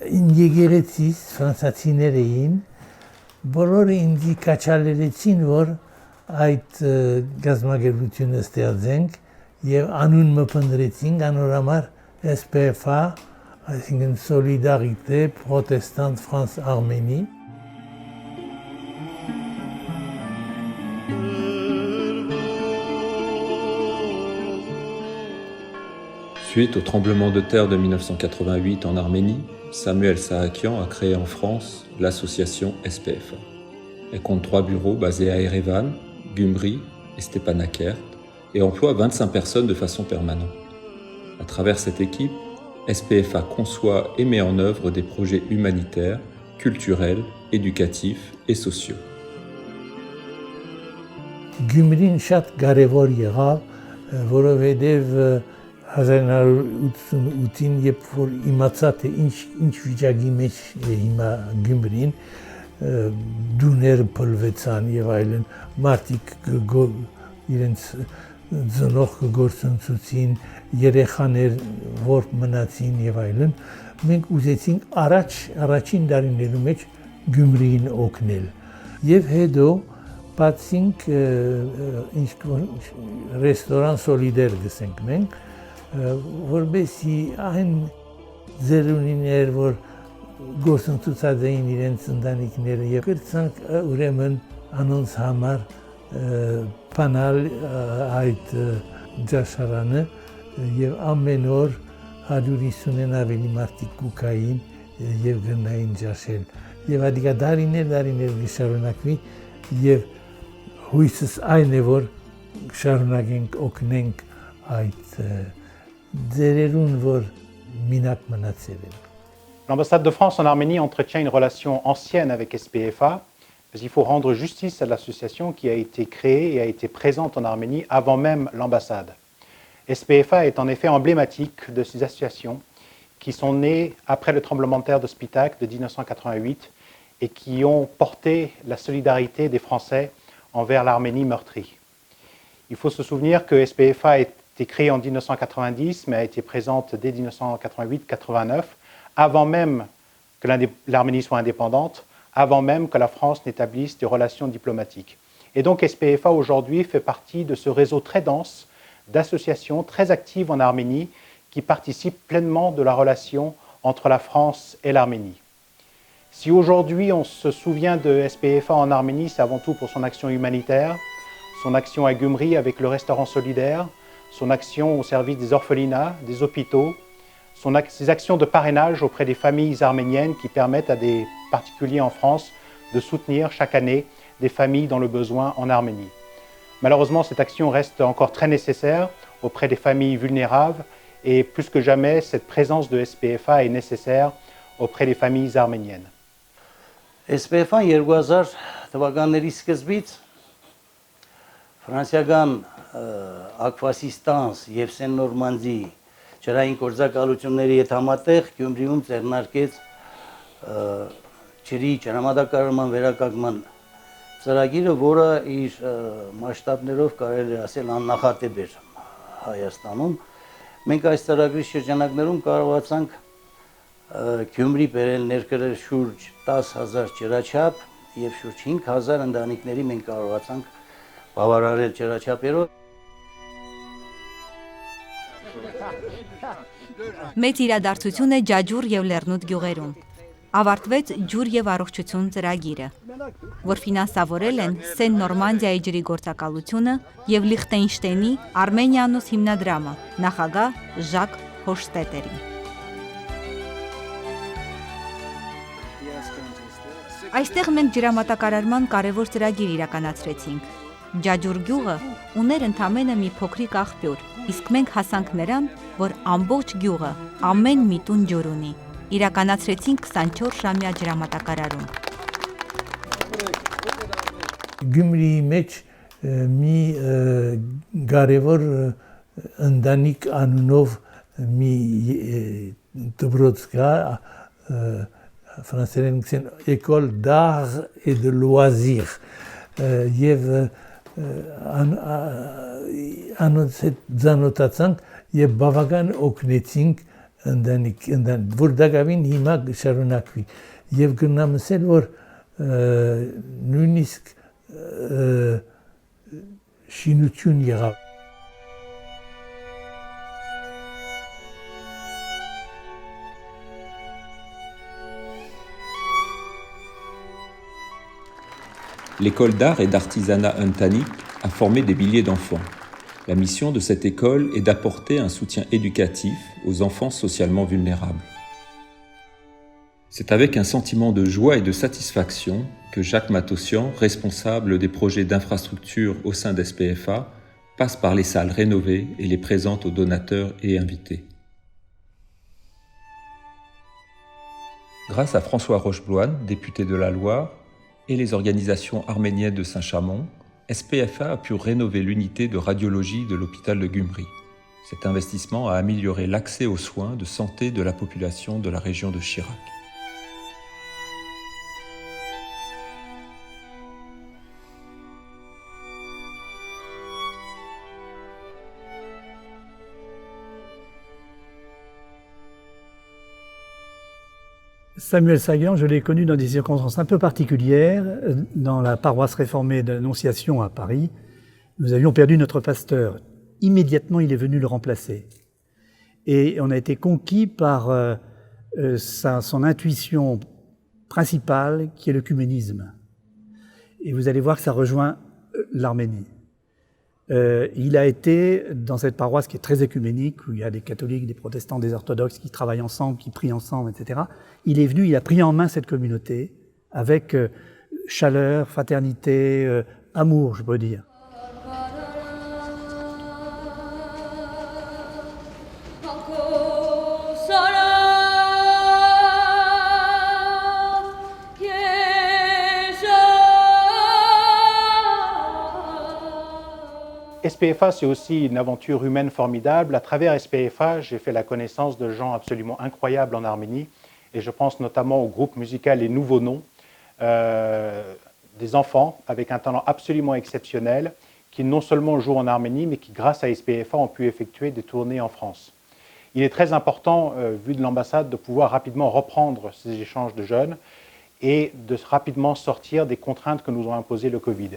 եկեղեցիս ֆրանսացիներ էին, բոլորը ինձ կաչալերեցին, որ այդ գազམ་ագերբությունը ստեղծենք եւ անունը փնտրեցինք, անորամար SPFA, այսինքն Solidarité Protestante France-Arménie. Suite au tremblement de terre de 1988 en Arménie, Samuel Sahakian a créé en France l'association SPFA. Elle compte 3 bureaux basés à Erevan, Gyumri et Stepanakert et emploie 25 personnes de façon permanente. À travers cette équipe, SPFA conçoit et met en œuvre des projets humanitaires, culturels, éducatifs et sociaux. Gyumrin շատ կարևոր եղավ, որովհետև 1988-ին երբ որ իմացա թե ինչ վիճակի մեջ է հիմա Գյումրին, դուներ փլվեցան եւ այլն, մարդիկ իրենց ծնող գործընծուցին, երեխաներ որ մնացին եւ այլն, մենք ուզեցինք առաջին տարիներու մեջ Գյումրիին օգնել եւ հետո բացինք ռեստորան Solidaire գսենք մենք, որբեսի այն ձերունիներ, որ գործընծուցած էին իրենց ընտանիքները եւ կրցանք ուրեմն անոնց համար բանալ այդ ջաշարանը եւ ամեն օր 150-ն ավելի մարդիկ կուքային եւ գնային ջաշել եւ ադիգա դարիներ գշարունակվի եւ հույսս այն է որ շարունակենք օգնենք այդ ձերերուն որ մինակ մնացել են. L'ambassade de France en Arménie entretient une relation ancienne avec SPFA, parce qu'il faut rendre justice à l'association qui a été créée et a été présente en Arménie avant même l'ambassade. SPFA est en effet emblématique de ces associations qui sont nées après le tremblement de terre de Spitak de 1988 et qui ont porté la solidarité des Français envers l'Arménie meurtrie. Il faut se souvenir que SPFA a été créée en 1990, mais a été présente dès 1988-89, avant même que l'Arménie soit indépendante, avant même que la France n'établisse des relations diplomatiques. Et donc SPFA aujourd'hui fait partie de ce réseau très dense d'associations très actives en Arménie qui participent pleinement de la relation entre la France et l'Arménie. Si aujourd'hui on se souvient de SPFA en Arménie, c'est avant tout pour son action humanitaire, son action à Gyumri avec le restaurant solidaire, son action au service des orphelinats, des hôpitaux, ses actions de parrainage auprès des familles arméniennes qui permettent à des particuliers en France de soutenir chaque année des familles dans le besoin en Arménie. Malheureusement, cette action reste encore très nécessaire auprès des familles vulnérables et plus que jamais, cette présence de SPFA est nécessaire auprès des familles arméniennes. SPFA-ն 2000 թվականների սկզբից ֆրանսիական Ակվասիստանս եւ Սեն-Նորմանդի ջրային գործակալությունների հետ համատեղ Գյումրիում ձեռնարկեց ջրի ջրամատակարարման վերականգնման ծրագիրը, որը իր մասշտաբներով կարելի է ասել աննախադեպ էր Հայաստանում։ Մենք այս ծրագրի շրջանակներում կարողացանք Գյումրի բերել ներկրել շուրջ 10,000 ջրաչափ եւ շուրջ 5,000 ընտանիքների մենք կարողացանք բավարարել ջրաչափերով։ Մեծ իրադարձություն է Ջաջուր եւ Լեռնուտ գյուղերում։ Ավարտվեց ջուր եւ առողջություն ծրագիրը, որ ֆինանսավորել են Սեն-Նորմանդիայի ջրի գործակալությունը եւ Լիխտենշտեյնի Armenianus հիմնադրամը, նախագահ Ժակ Հոշտետերին։ Այստեղ մենք ջրամատակարարման կարևոր ծրագիր իրականացրեցինք։ Ջաջուր գյուղը ուներ ընդամենը մի փոքրիկ աղբյուր, իսկ մենք հասանք նրան, որ ամբողջ գյուղը ամեն մի տուն ջուր ունի։ Իրականացրեցինք 24 ժամյա ջրամատակարարում։ Գյումրիի մեջ մի կարևոր ընտանիք անունով մի դպրոց կա, ֆրանսերեն գցեն École d'art et de loisirs եւ անոնց հետ ծանոթացանք եւ բավական օգնեցինք որ դա գավին հիմա շարունակվի եւ գնամ ասել որ նույնիսկ շինություն եղավ L'école d'art et d'artisanat Untani a formé des milliers d'enfants. La mission de cette école est d'apporter un soutien éducatif aux enfants socialement vulnérables. C'est avec un sentiment de joie et de satisfaction que Jacques Matossian, responsable des projets d'infrastructure au sein d'SPFA, passe par les salles rénovées et les présente aux donateurs et invités. Grâce à François Rochebloine, député de la Loire, et les organisations arméniennes de Saint-Chamond, SPFA a pu rénover l'unité de radiologie de l'hôpital de Gyumri. Cet investissement a amélioré l'accès aux soins de santé de la population de la région de Chirac. Samuel Sagan, je l'ai connu dans des circonstances un peu particulières. Dans la paroisse réformée de l'Annonciation à Paris, nous avions perdu notre pasteur. Immédiatement, il est venu le remplacer. Et on a été conquis par son intuition principale, qui est l'œcuménisme. Et vous allez voir que ça rejoint l'Arménie. Il a été dans cette paroisse qui est très œcuménique, où il y a des catholiques, des protestants, des orthodoxes qui travaillent ensemble, qui prient ensemble, etc. Il est venu, il a pris en main cette communauté avec chaleur, fraternité, amour, je peux dire. SPFA, c'est aussi une aventure humaine formidable. À travers SPFA, j'ai fait la connaissance de gens absolument incroyables en Arménie. Et je pense notamment au groupe musical Les Nouveaux Noms, des enfants avec un talent absolument exceptionnel, qui non seulement jouent en Arménie, mais qui, grâce à SPFA, ont pu effectuer des tournées en France. Il est très important, vu de l'ambassade, de pouvoir rapidement reprendre ces échanges de jeunes et de rapidement sortir des contraintes que nous ont imposées le Covid.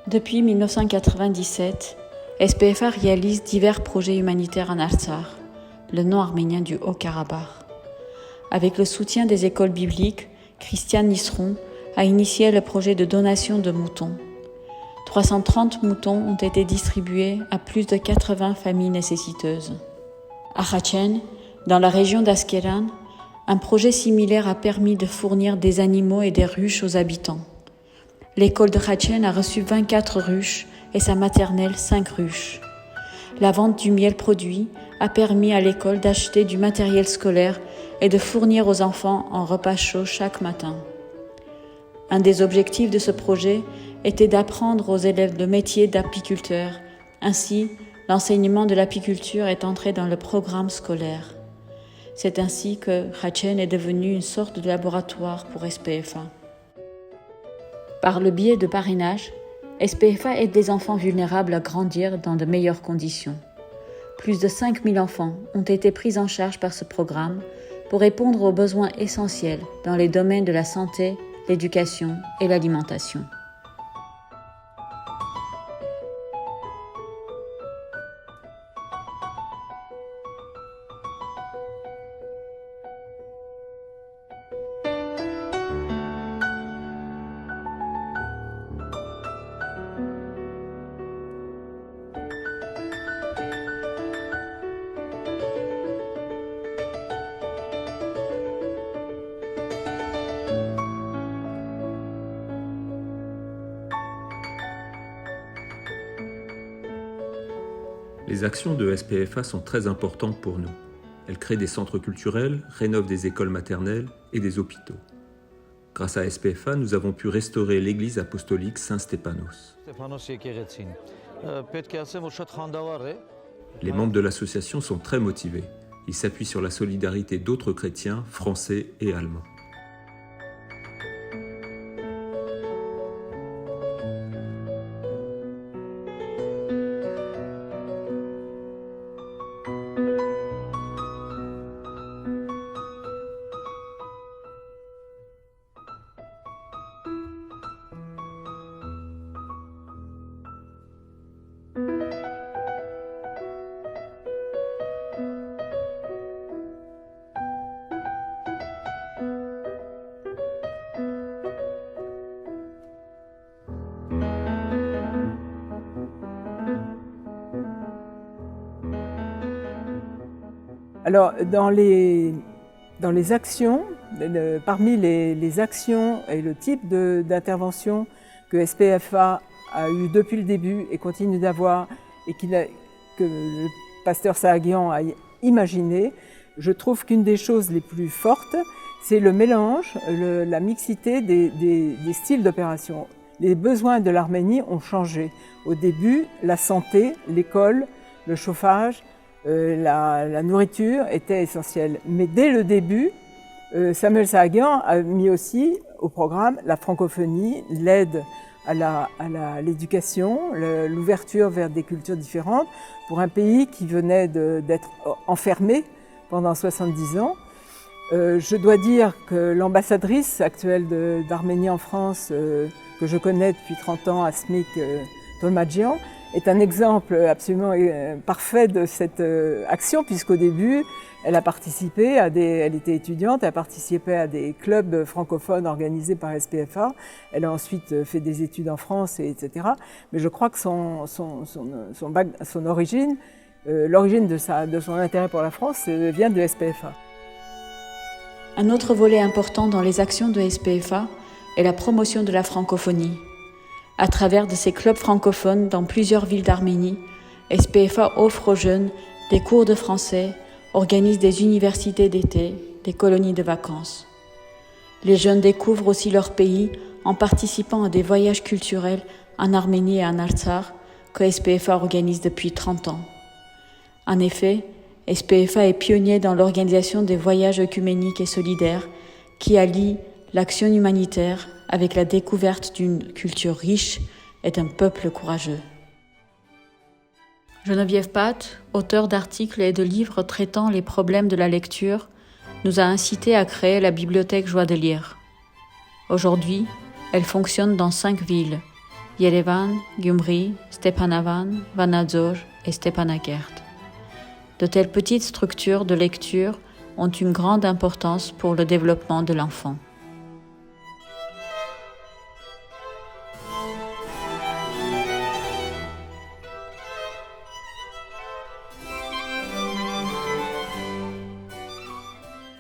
Depuis 1997, SPFA réalise divers projets humanitaires en Artsakh, le nom arménien du Haut-Karabakh. Avec le soutien des écoles bibliques, Christiane Nisseron a initié le projet de donation de moutons. 330 moutons ont été distribués à plus de 80 familles nécessiteuses. À Khachen, dans la région d'Askeran, un projet similaire a permis de fournir des animaux et des ruches aux habitants. L'école de Khachen a reçu 24 ruches et sa maternelle 5 ruches. La vente du miel produit a permis à l'école d'acheter du matériel scolaire et de fournir aux enfants un repas chaud chaque matin. Un des objectifs de ce projet était d'apprendre aux élèves le métier d'apiculteur. Ainsi, l'enseignement de l'apiculture est entré dans le programme scolaire. C'est ainsi que Khachen est devenu une sorte de laboratoire pour SPFA. Par le biais de parrainage, SPFA aide les enfants vulnérables à grandir dans de meilleures conditions. Plus de 5000 enfants ont été pris en charge par ce programme pour répondre aux besoins essentiels dans les domaines de la santé, l'éducation et l'alimentation. Les actions de SPFA sont très importantes pour nous. Elles créent des centres culturels, rénovent des écoles maternelles et des hôpitaux. Grâce à SPFA, nous avons pu restaurer l'église apostolique Saint-Stéphanos. Les membres de l'association sont très motivés. Ils s'appuient sur la solidarité d'autres chrétiens, français et allemands. Alors, dans les actions, parmi les actions et le type d'intervention que SPFA a eu depuis le début et continue d'avoir et que le pasteur Sahaguian a imaginé, je trouve qu'une des choses les plus fortes, c'est le mélange, la mixité des styles d'opération. Les besoins de l'Arménie ont changé. Au début, la santé, l'école, le chauffage, la nourriture était essentielle. Mais dès le début, Samuel Sahaguian a mis aussi au programme la francophonie, l'aide à l'éducation, l'ouverture vers des cultures différentes pour un pays qui venait d'être enfermé pendant 70 ans. Je dois dire que l'ambassadrice actuelle d'Arménie en France, que je connais depuis 30 ans, Asmik Tolmadjian, est un exemple absolument parfait de cette action, puisqu'au début, elle a participé elle était étudiante, elle participait à des clubs francophones organisés par SPFA. Elle a ensuite fait des études en France, etc. Mais je crois que son origine, l'origine de son intérêt pour la France vient de SPFA. Un autre volet important dans les actions de SPFA est la promotion de la francophonie. À travers de ces clubs francophones dans plusieurs villes d'Arménie, SPFA offre aux jeunes des cours de français, organise des universités d'été, des colonies de vacances. Les jeunes découvrent aussi leur pays en participant à des voyages culturels en Arménie et en Artsakh que SPFA organise depuis 30 ans. En effet, SPFA est pionnier dans l'organisation des voyages œcuméniques et solidaires qui allient l'action humanitaire avec la découverte d'une culture riche et d'un peuple courageux. Geneviève Pat, auteure d'articles et de livres traitant les problèmes de la lecture, nous a incité à créer la bibliothèque Joie de lire. Aujourd'hui, elle fonctionne dans 5 villes, Yerevan, Gyumri, Stepanavan, Vanadzor et Stepanakert. De telles petites structures de lecture ont une grande importance pour le développement de l'enfant.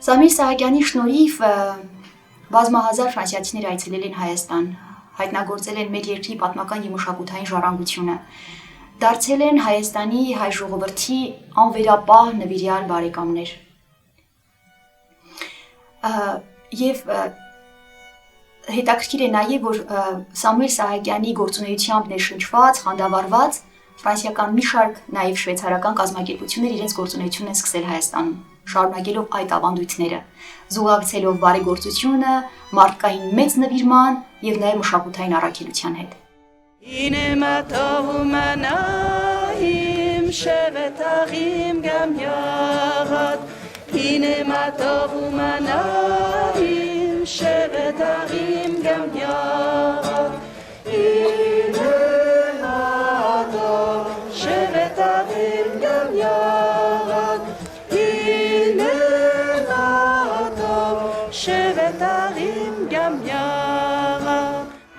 Սամիր Սահակյանի շնորհիվ բազմահազար ֆրանսիացիներ այցելել են Հայաստան, հայտնագործել են մեր երկրի պատմական եւ մշակութային ժառանգությունը, դարձել են Հայաստանի հայ ժողովրդի անվերապահ նվիրյալ բարեկամներ։ Եվ հետաքրքիր է նաեւ, որ Սամուել Սահակյանի գործունեությամբ ներշնչված, խանդավառված ֆրանսիական մի շարք նաեւ շվեյցարական կազմակերպություններ իրենց գործունեությունն են սկսել Հայաստանում, շարունակելով այդ ավանդույթները, զուգակցելով բարեգործությունը, մարդկային մեծ նվիրման եւ նաեւ մշակութային առաքելության հետ։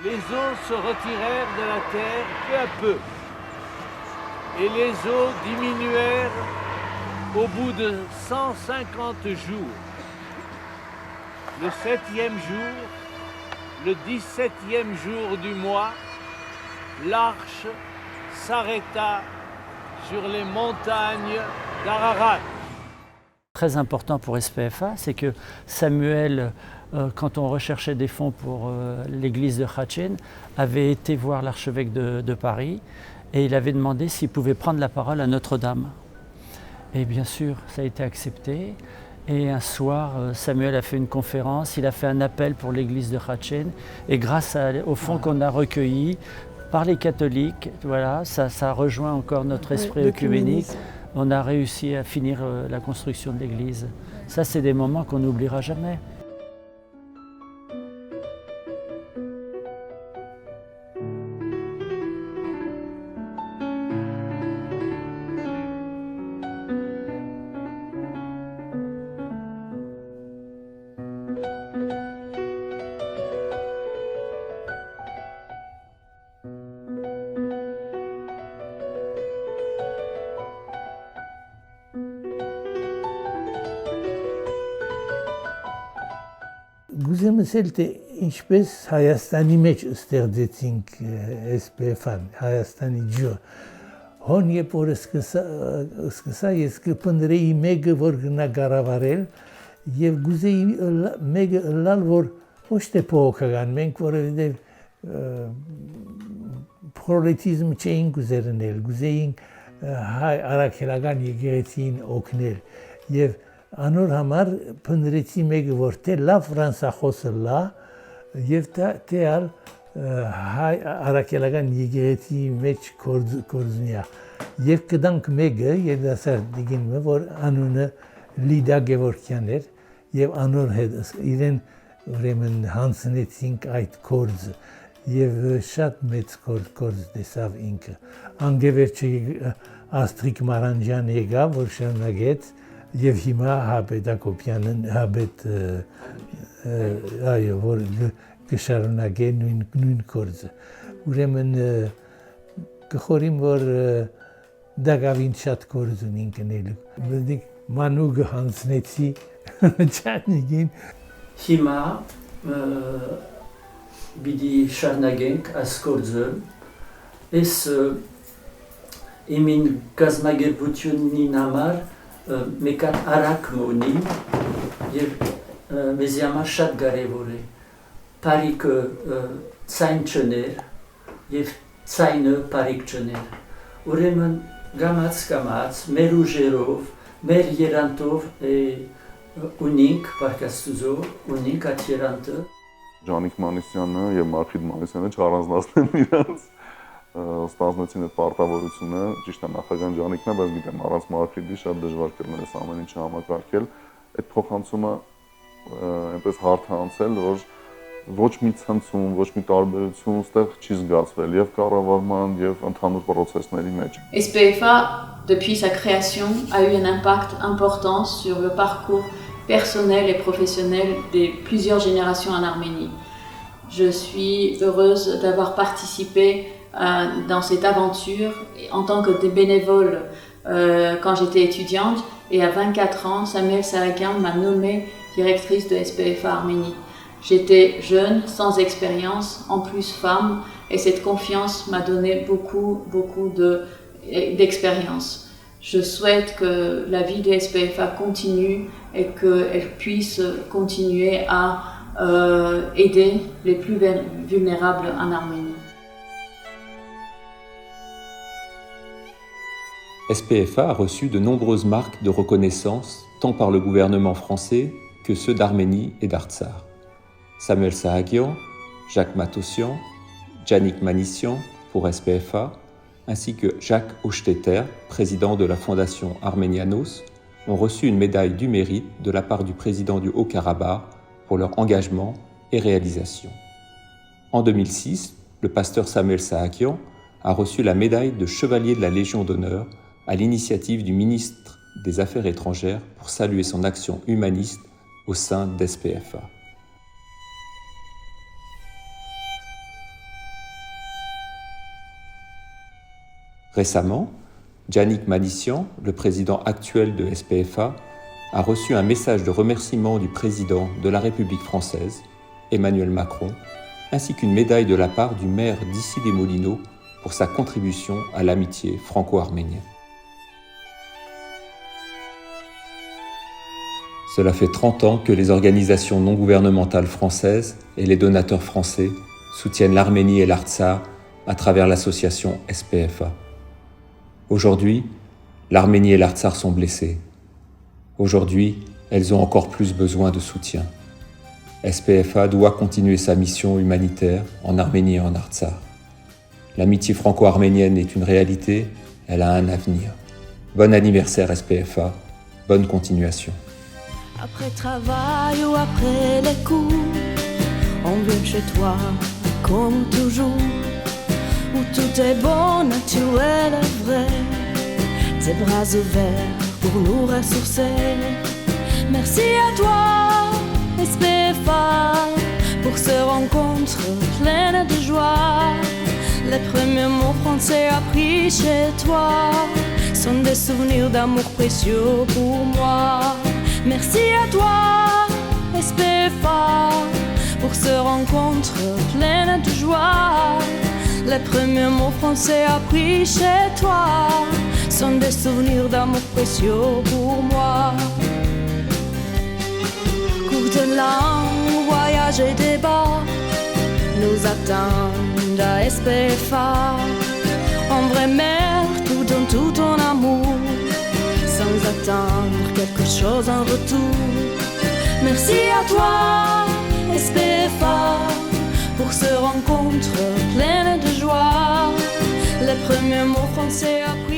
Les eaux se retirèrent de la terre peu à peu et les eaux diminuèrent au bout de 150 jours. Le 7e jour, le 17e jour du mois, l'arche s'arrêta sur les montagnes d'Ararat. Très important pour SPFA, c'est que Samuel, quand on recherchait des fonds pour l'église de Khatchen, avait été voir l'archevêque de Paris et il avait demandé s'il pouvait prendre la parole à Notre-Dame. Et bien sûr, ça a été accepté. Et un soir, Samuel a fait une conférence, il a fait un appel pour l'église de Khatchen. Et grâce aux fonds qu'on a recueillis par les catholiques, voilà, ça rejoint encore notre esprit œcuménique. On a réussi à finir la construction de l'église. Ça, c'est des moments qu'on n'oubliera jamais. Գուզեմ ասել, թե ինչպես Հայաստանի մեջ ստեղծեցինք SPF-ն, Հայաստանի ջուրը, հոն երբ որ սկսա, ես կփնտրեի մեկը, որ գնա կառավարել, եւ գուզեի մեկը լալ, որ ոչ թե փոխական, մենք որովհետեւ պրոլետիզմ չէինք գուզերնել, գուզեինք հայ արաքելական եկեղեցին օգնել եւ անոր համար փնտրեցի մեկը, որ թե լավ ֆրանսախոսը լա եւ թե ալ հայ արաքելական եկեղեցի մեջ կորձնիա եւ կդանք մեկը երդասարդ դիգինը, որ անունը Լիդա Գևորգյան էր եւ անոր հետ իրեն ուրեմն հանձնեցինք այդ կորձը եւ շատ մեծ կորձ դեսավ ինքը անգևերջի Աստրիկ Մարանջան եկավ, որ շարունակեց եւ հիմա Հաբետ Ակոբյանն այո, որ կշարունակե նույն կորձը։ Ուրեմն կխորիմ, որ դակավին շատ կորձ ունին կնելու։ Բդիկ մանուգը հանձնեցի Ջանիկին։ Հիմա բիդի շարունակենք այս կորձը, այս իմին գազագերբությունին համար մեկ արակ մոնի եւ մեզ համար շատ կարեւոր է բարիկը ցայն չներ եւ ցայնը բարիկ չներ ուրեմն գամած մեր ուժերով մեր երանտով ունիկ պարկաստուզով ունիկ այդ երանտը Ջանիկ Մանիսյանը եւ Մարգարիտ Մանիսյանը չառանձնացնեն իրենց ստանձնեցին այդ պարտավորությունը, ճիշտ է նախագահ Ջանիկն է, բայց գիտեմ առանց Մարգարիտի շատ դժվար կլիներ այս ամեն ինչը համակարգել։ Այդ փոխանցումը այնպես հարթ անցել, որ ոչ մի ցնցում, ոչ մի տարբերություն այստեղ չի զգացվել եւ կառավարման եւ ընդհանուր process-ների մեջ։ SPFA, depuis sa création, a eu un impact important sur le parcours personnel et professionnel de plusieurs générations en Arménie. Je suis heureuse d'avoir participé dans cette aventure en tant que bénévole quand j'étais étudiante et à 24 ans, Samuel Sarakian m'a nommée directrice de SPFA Arménie. J'étais jeune, sans expérience, en plus femme et cette confiance m'a donné beaucoup d'expérience. Je souhaite que la vie de SPFA continue et qu'elle puisse continuer à aider les plus vulnérables en Arménie. SPFA a reçu de nombreuses marques de reconnaissance, tant par le gouvernement français que ceux d'Arménie et d'Artsakh. Samuel Sahakian, Jacques Matossian, Djanik Manissyan pour SPFA, ainsi que Jacques Hochstetter, président de la fondation Arménianos, ont reçu une médaille du mérite de la part du président du Haut-Karabakh pour leur engagement et réalisation. En 2006, le pasteur Samuel Sahakian a reçu la médaille de chevalier de la Légion d'honneur à l'initiative du ministre des Affaires étrangères pour saluer son action humaniste au sein d'SPFA. Récemment, Djanik Manissyan, le président actuel de SPFA, a reçu un message de remerciement du président de la République française, Emmanuel Macron, ainsi qu'une médaille de la part du maire d'Issy-les-Moulineaux pour sa contribution à l'amitié franco-arménienne. Cela fait 30 ans que les organisations non gouvernementales françaises et les donateurs français soutiennent l'Arménie et l'Artsakh à travers l'association SPFA. Aujourd'hui, l'Arménie et l'Artsakh sont blessés. Aujourd'hui, elles ont encore plus besoin de soutien. SPFA doit continuer sa mission humanitaire en Arménie et en Artsakh. L'amitié franco-arménienne est une réalité, elle a un avenir. Bon anniversaire SPFA, bonne continuation. Après travail ou après les cours, on vient chez toi comme toujours, où tout est bon, naturel et vrai. Tes bras ouverts pour nous ressourcer. Merci à toi, SPFA, pour ce rencontre pleine de joie. Les premiers mots français appris chez toi sont des souvenirs d'amour précieux pour moi. Merci à toi, SPFA, pour ce rencontre pleine de joie. Les premiers mots français appris chez toi sont des souvenirs d'amour précieux pour moi. Cours de langue, voyage et débat nous attendent à SPFA. En vraie mère, tout donne tout ton amour, sans attendre quelque chose en retour. Merci à toi, SPFA, pour ce rencontre pleine de joie. Les premiers mots français appris